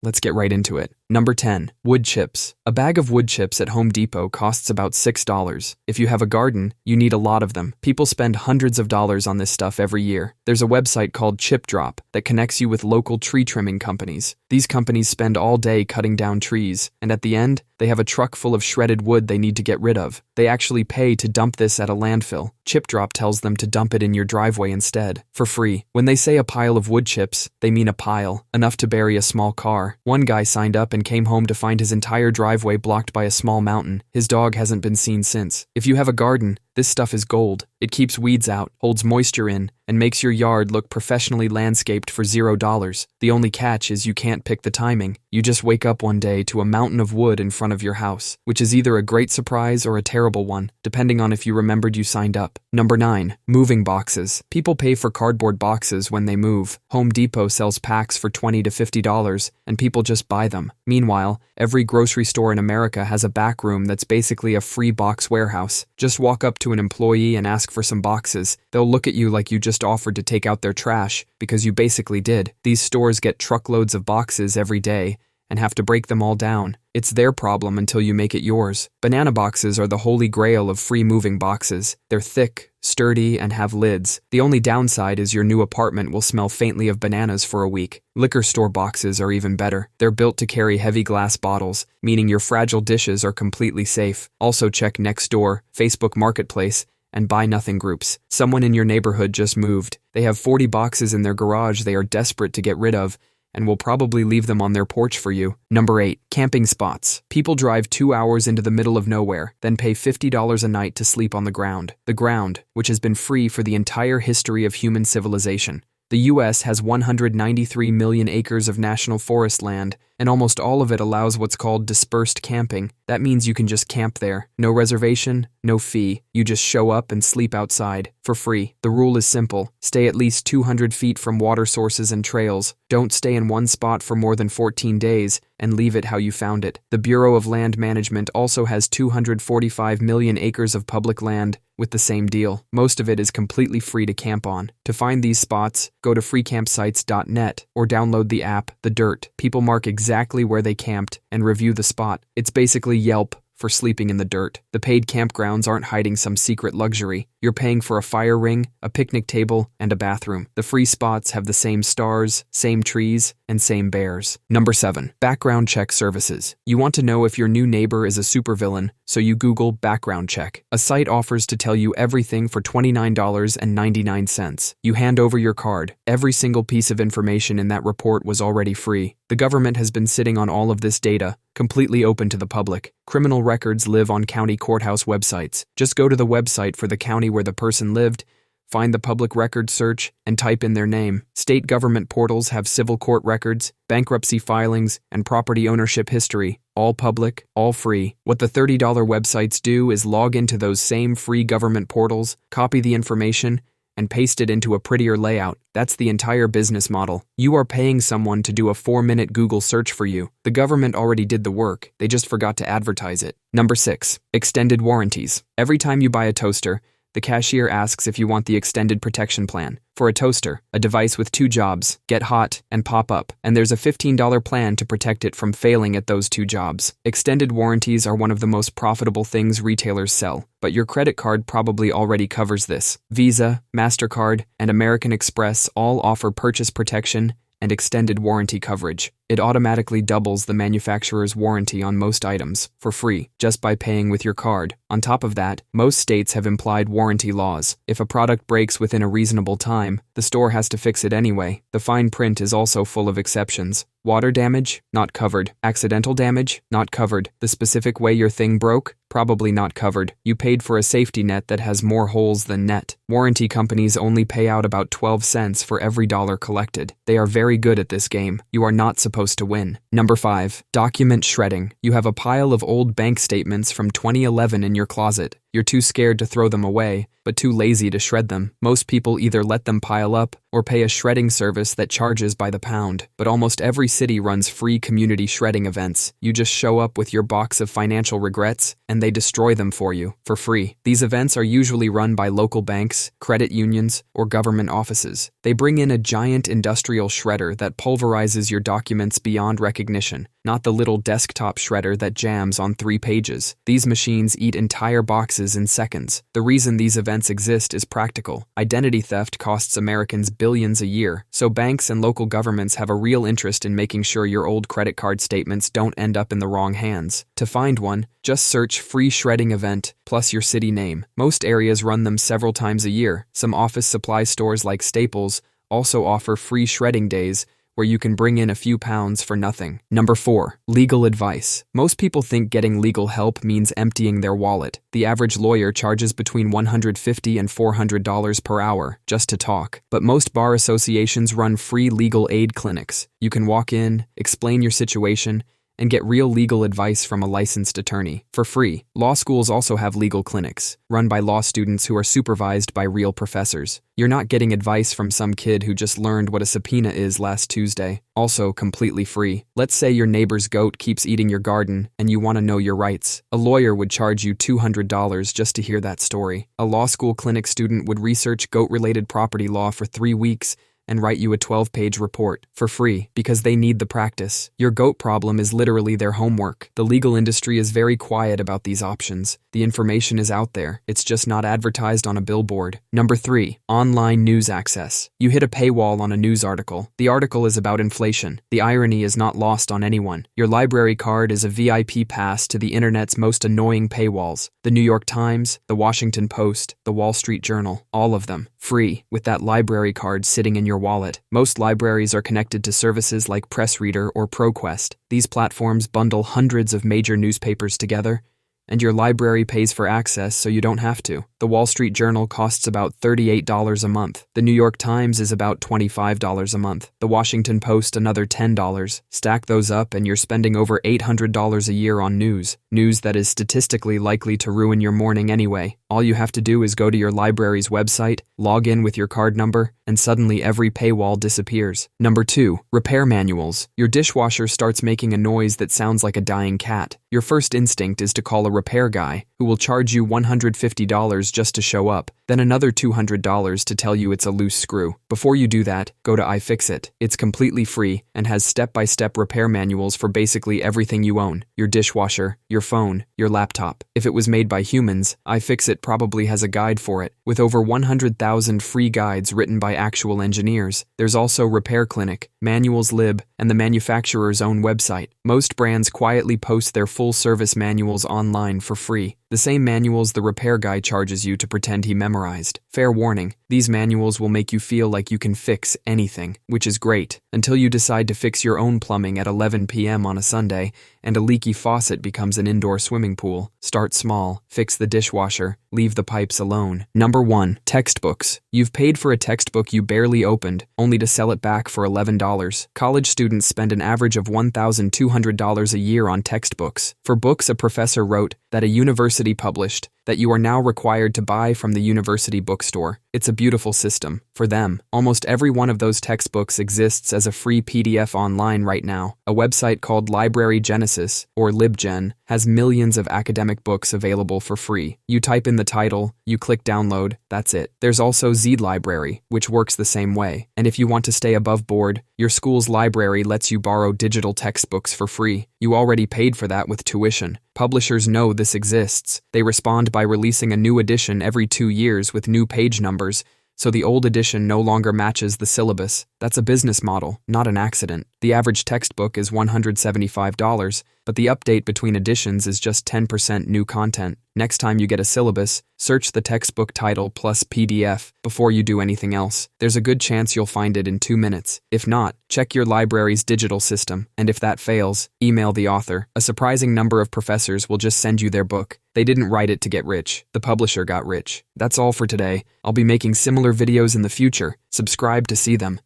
Let's get right into it. Number 10. Wood chips. A bag of wood chips at Home Depot costs about $6. If you have a garden, you need a lot of them. People spend hundreds of dollars on this stuff every year. There's a website called Chip Drop that connects you with local tree trimming companies. These companies spend all day cutting down trees, and at the end, they have a truck full of shredded wood they need to get rid of. They actually pay to dump this at a landfill. Chip Drop tells them to dump it in your driveway instead, for free. When they say a pile of wood chips, they mean a pile, enough to bury a small car. One guy signed up and came home to find his entire driveway blocked by a small mountain. His dog hasn't been seen since. If you have a garden, this stuff is gold. It keeps weeds out, holds moisture in, and makes your yard look professionally landscaped for $0. The only catch is you can't pick the timing. You just wake up one day to a mountain of wood in front of your house, which is either a great surprise or a terrible one, depending on if you remembered you signed up. Number 9. Moving boxes. People pay for cardboard boxes when they move. Home Depot sells packs for $20 to $50, and people just buy them. Meanwhile, every grocery store in America has a back room that's basically a free box warehouse. Just walk up to an employee and ask for some boxes. They'll look at you like you just offered to take out their trash, because you basically did. These stores get truckloads of boxes every day and have to break them all down. It's their problem until you make it yours. Banana boxes are the holy grail of free moving boxes. They're thick, sturdy, and have lids. The only downside is your new apartment will smell faintly of bananas for a week. Liquor store boxes are even better. They're built to carry heavy glass bottles, meaning your fragile dishes are completely safe. Also check Nextdoor, Facebook Marketplace, and buy nothing groups. Someone in your neighborhood just moved. They have 40 boxes in their garage they are desperate to get rid of, and will probably leave them on their porch for you. Number 8. Camping spots. People drive 2 hours into the middle of nowhere, then pay $50 a night to sleep on the ground. The ground, which has been free for the entire history of human civilization. The U.S. has 193 million acres of national forest land, and almost all of it allows what's called dispersed camping. That means you can just camp there. No reservation, no fee. You just show up and sleep outside, for free. The rule is simple. Stay at least 200 feet from water sources and trails. Don't stay in one spot for more than 14 days, and leave it how you found it. The Bureau of Land Management also has 245 million acres of public land with the same deal. Most of it is completely free to camp on. To find these spots, go to freecampsites.net or download the app, The Dirt. People mark exactly where they camped and review the spot. It's basically Yelp for sleeping in the dirt. The paid campgrounds aren't hiding some secret luxury. You're paying for a fire ring, a picnic table, and a bathroom. The free spots have the same stars, same trees, and same bears. Number 7. Background check services. You want to know if your new neighbor is a supervillain, so you Google background check. A site offers to tell you everything for $29.99. You hand over your card. Every single piece of information in that report was already free. The government has been sitting on all of this data, completely open to the public. Criminal records live on county courthouse websites. Just go to the website for the county where the person lived, find the public record search, and type in their name. State government portals have civil court records, bankruptcy filings, and property ownership history. All public, all free. What the $30 websites do is log into those same free government portals, copy the information, and paste it into a prettier layout. That's the entire business model. You are paying someone to do a 4-minute Google search for you. The government already did the work, they just forgot to advertise it. Number 6. Extended warranties. Every time you buy a toaster, the cashier asks if you want the extended protection plan. For a toaster, a device with 2 jobs, get hot and pop up, and there's a $15 plan to protect it from failing at those 2 jobs. Extended warranties are one of the most profitable things retailers sell, but your credit card probably already covers this. Visa, MasterCard, and American Express all offer purchase protection and extended warranty coverage. It automatically doubles the manufacturer's warranty on most items, for free, just by paying with your card. On top of that, most states have implied warranty laws. If a product breaks within a reasonable time, the store has to fix it anyway. The fine print is also full of exceptions. Water damage? Not covered. Accidental damage? Not covered. The specific way your thing broke? Probably not covered. You paid for a safety net that has more holes than net. Warranty companies only pay out about 12 cents for every dollar collected. They are very good at this game. You are not supposed to win. Number 5. Document shredding. You have a pile of old bank statements from 2011 in your closet. You're too scared to throw them away, but too lazy to shred them. Most people either let them pile up or pay a shredding service that charges by the pound. But almost every city runs free community shredding events. You just show up with your box of financial regrets, and they destroy them for you, for free. These events are usually run by local banks, credit unions, or government offices. They bring in a giant industrial shredder that pulverizes your documents beyond recognition, not the little desktop shredder that jams on 3 pages. These machines eat entire boxes in seconds. The reason these events exist is practical. Identity theft costs Americans billions a year, so banks and local governments have a real interest in making sure your old credit card statements don't end up in the wrong hands. To find one, just search free shredding event plus your city name. Most areas run them several times a year. Some office supply stores like Staples also offer free shredding days where you can bring in a few pounds for nothing. Number 4. Legal advice. Most people think getting legal help means emptying their wallet. The average lawyer charges between $150 and $400 per hour just to talk. But most bar associations run free legal aid clinics. You can walk in, explain your situation, and get real legal advice from a licensed attorney for free. Law schools also have legal clinics, run by law students who are supervised by real professors. You're not getting advice from some kid who just learned what a subpoena is last Tuesday. Also completely free. Let's say your neighbor's goat keeps eating your garden and you want to know your rights. A lawyer would charge you $200 just to hear that story. A law school clinic student would research goat-related property law for 3 weeks and write you a 12-page report for free because they need the practice. Your goat problem is literally their homework. The legal industry is very quiet about these options. The information is out there. It's just not advertised on a billboard. Number 3. Online news access. You hit a paywall on a news article. The article is about inflation. The irony is not lost on anyone. Your library card is a VIP pass to the internet's most annoying paywalls. The New York Times, the Washington Post, the Wall Street Journal, all of them. Free, with that library card sitting in your wallet. Most libraries are connected to services like PressReader or ProQuest. These platforms bundle hundreds of major newspapers together, and your library pays for access so you don't have to. The Wall Street Journal costs about $38 a month. The New York Times is about $25 a month. The Washington Post another $10. Stack those up and you're spending over $800 a year on news. News that is statistically likely to ruin your morning anyway. All you have to do is go to your library's website, log in with your card number, and suddenly every paywall disappears. Number 2. Repair manuals. Your dishwasher starts making a noise that sounds like a dying cat. Your first instinct is to call a repair guy, who will charge you $150 just to show up, then another $200 to tell you it's a loose screw. Before you do that, go to iFixit. It's completely free and has step-by-step repair manuals for basically everything you own: your dishwasher, your phone, your laptop. If it was made by humans, iFixit probably has a guide for it, with over 100,000 free guides written by actual engineers. There's also Repair Clinic, Manuals Lib, and the manufacturer's own website. Most brands quietly post their full-service manuals online for free. The same manuals the repair guy charges you to pretend he memorized. Fair warning, these manuals will make you feel like you can fix anything, which is great, until you decide to fix your own plumbing at 11 p.m. on a Sunday, and a leaky faucet becomes an indoor swimming pool. Start small, fix the dishwasher, leave the pipes alone. Number 1. Textbooks. You've paid for a textbook you barely opened, only to sell it back for $11. College students spend an average of $1,200 a year on textbooks. For books a professor wrote that a university published, that you are now required to buy from the university bookstore. It's a beautiful system. For them, almost every one of those textbooks exists as a free PDF online right now. A website called Library Genesis, or LibGen, has millions of academic books available for free. You type in the title, you click download, that's it. There's also ZLibrary, which works the same way. And if you want to stay above board, your school's library lets you borrow digital textbooks for free. You already paid for that with tuition. Publishers know this exists. They respond by releasing a new edition every 2 years with new page numbers, so the old edition no longer matches the syllabus. That's a business model, not an accident. The average textbook is $175, but the update between editions is just 10% new content. Next time you get a syllabus, search the textbook title plus PDF before you do anything else. There's a good chance you'll find it in 2 minutes. If not, check your library's digital system, and if that fails, email the author. A surprising number of professors will just send you their book. They didn't write it to get rich. The publisher got rich. That's all for today. I'll be making similar videos in the future. Subscribe to see them.